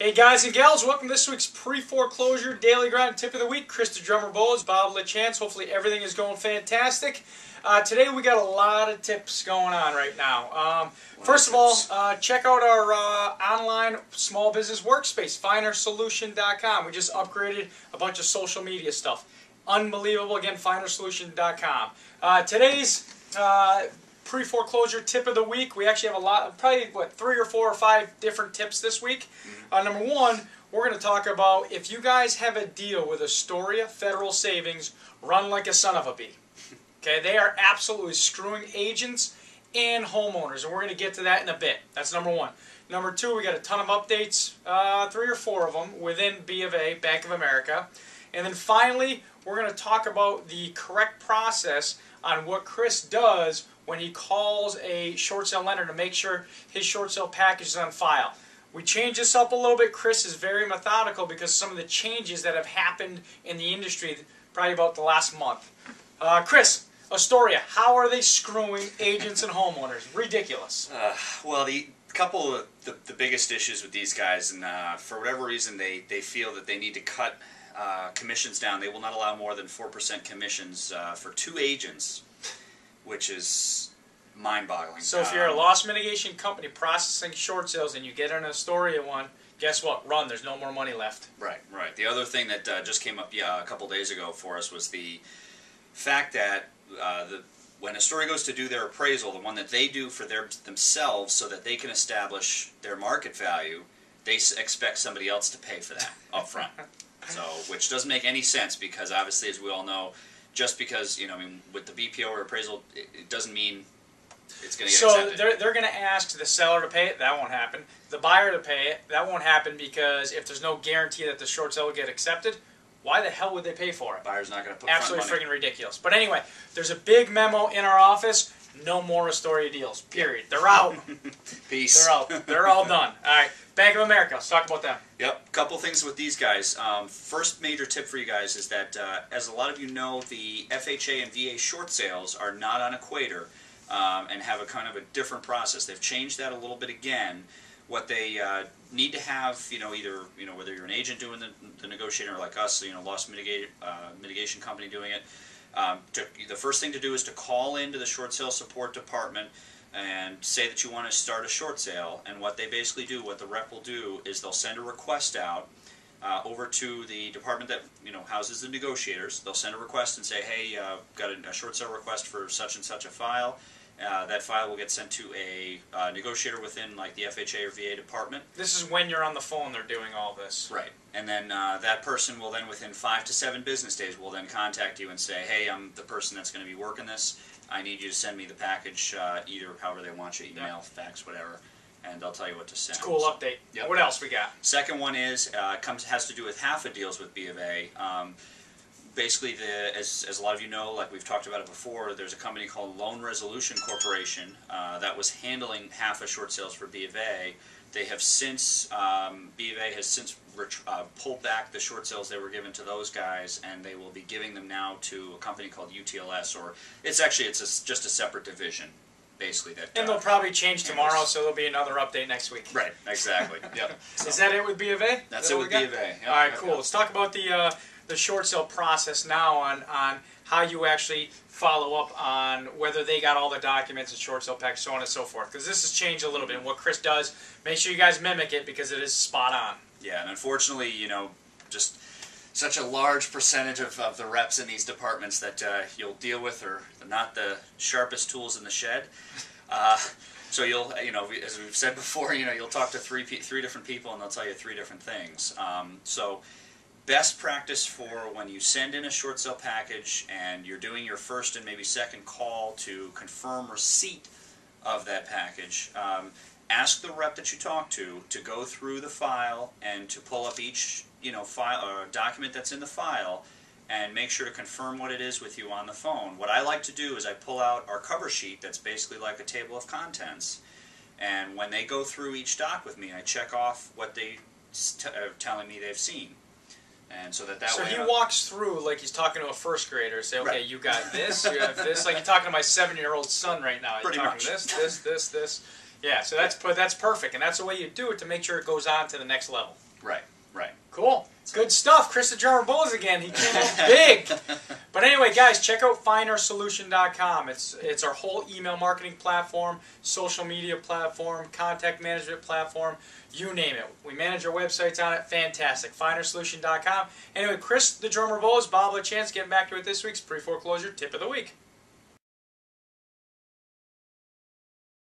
Hey guys and gals, welcome to this week's pre-foreclosure daily grind tip of the week. Chris the Drummer Bowles, Bob LaChance. Hopefully everything is going fantastic. Today we got a lot of tips going on right now. First of all, check out our online small business workspace, findersolution.com. We just upgraded a bunch of social media stuff. Unbelievable. Again, findersolution.com. Today's pre-foreclosure tip of the week. We actually have a lot, probably 3 or 4 or 5 different tips this week. Number one, we're going to talk about if you guys have a deal with Astoria Federal Savings, run like a son of a bee. Okay, they are absolutely screwing agents and homeowners, and we're going to get to that in a bit. That's number one. Number two, we got a ton of updates, 3 or 4 of them within B of A, Bank of America. And then finally, we're going to talk about the correct process on what Chris does when he calls a short sale lender to make sure his short sale package is on file. We changed this up a little bit. Chris is very methodical because some of the changes that have happened in the industry probably about the last month. Chris, Astoria, how are they screwing agents and homeowners? Ridiculous. Well, the couple of the biggest issues with these guys, and for whatever reason they feel that they need to cut commissions down. They will not allow more than 4% commissions for 2 agents, which is mind-boggling. So if you're a loss mitigation company processing short sales and you get an Astoria one, guess what? Run. There's no more money left. Right, right. The other thing that just came up a couple days ago for us was the fact that when Astoria goes to do their appraisal, the one that they do for themselves so that they can establish their market value, they expect somebody else to pay for that up front. So, which doesn't make any sense because obviously, as we all know, just because, I mean, with the BPO or appraisal, it doesn't mean it's going to get accepted. So they're going to ask the seller to pay it. That won't happen. The buyer to pay it. That won't happen because if there's no guarantee that the short sale will get accepted, why the hell would they pay for it? Buyer's not going to put absolutely front freaking ridiculous. But anyway, there's a big memo in our office. No more Astoria deals. Period. They're out. Peace. They're out. They're all done. All right. Bank of America. Let's talk about them. Yep. Couple things with these guys. First major tip for you guys is that, as a lot of you know, the FHA and VA short sales are not on Equator and have a kind of a different process. They've changed that a little bit again. What they need to have, either whether you're an agent doing the negotiating or like us, loss mitigation company doing it. The first thing to do is to call into the short sale support department and say that you want to start a short sale. And what they basically do, what the rep will do, is they'll send a request out over to the department that houses the negotiators. They'll send a request and say, hey, got a short sale request for such and such a file. That file will get sent to a negotiator within like the FHA or VA department. This is when you're on the phone they're doing all this. Right. And then that person will then within 5 to 7 business days will then contact you and say, hey, I'm the person that's going to be working this. I need you to send me the package either however they want you, email, fax, whatever, and they'll tell you what to send. It's a cool update. Yep. What else we got? Second one is has to do with half of deals with B of A. Basically, as a lot of you know, like we've talked about it before, there's a company called Loan Resolution Corporation that was handling half of short sales for B of A. They have since, B of A has since pulled back the short sales they were given to those guys, and they will be giving them now to a company called UTLS, or it's just a separate division, basically. And they'll probably change tomorrow, so there'll be another update next week. Right, exactly. Yep. So, is that it with B of A? That's it with B of A. Yep. All right, cool. Let's talk about the short sale process now on how you actually follow up on whether they got all the documents and short sale package, so on and so forth. Because this has changed a little bit. And what Chris does, make sure you guys mimic it because it is spot on. Yeah, and unfortunately, just such a large percentage of the reps in these departments that you'll deal with are not the sharpest tools in the shed. So you'll, as we've said before, you'll talk to three different people and they'll tell you 3 different things. So best practice for when you send in a short sale package and you're doing your first and maybe second call to confirm receipt of that package, ask the rep that you talk to go through the file and to pull up each file or document that's in the file and make sure to confirm what it is with you on the phone. What I like to do is I pull out our cover sheet that's basically like a table of contents, and when they go through each doc with me, I check off what they are telling me they've seen. And so so he walks through like he's talking to a first grader. Say, okay, you got this, you have this. Like you're talking to my 7-year-old son right now. You're talking this. Yeah, so that's perfect, and that's the way you do it to make sure it goes on to the next level. Right. Cool. Good stuff. Chris the Drummer Bulls again. He came up big. But anyway, guys, check out findersolution.com. It's our whole email marketing platform, social media platform, contact management platform, you name it. We manage our websites on it. Fantastic. Findersolution.com. Anyway, Chris the Drummer Bulls, Bob LaChance, getting back to it this week's pre-foreclosure tip of the week.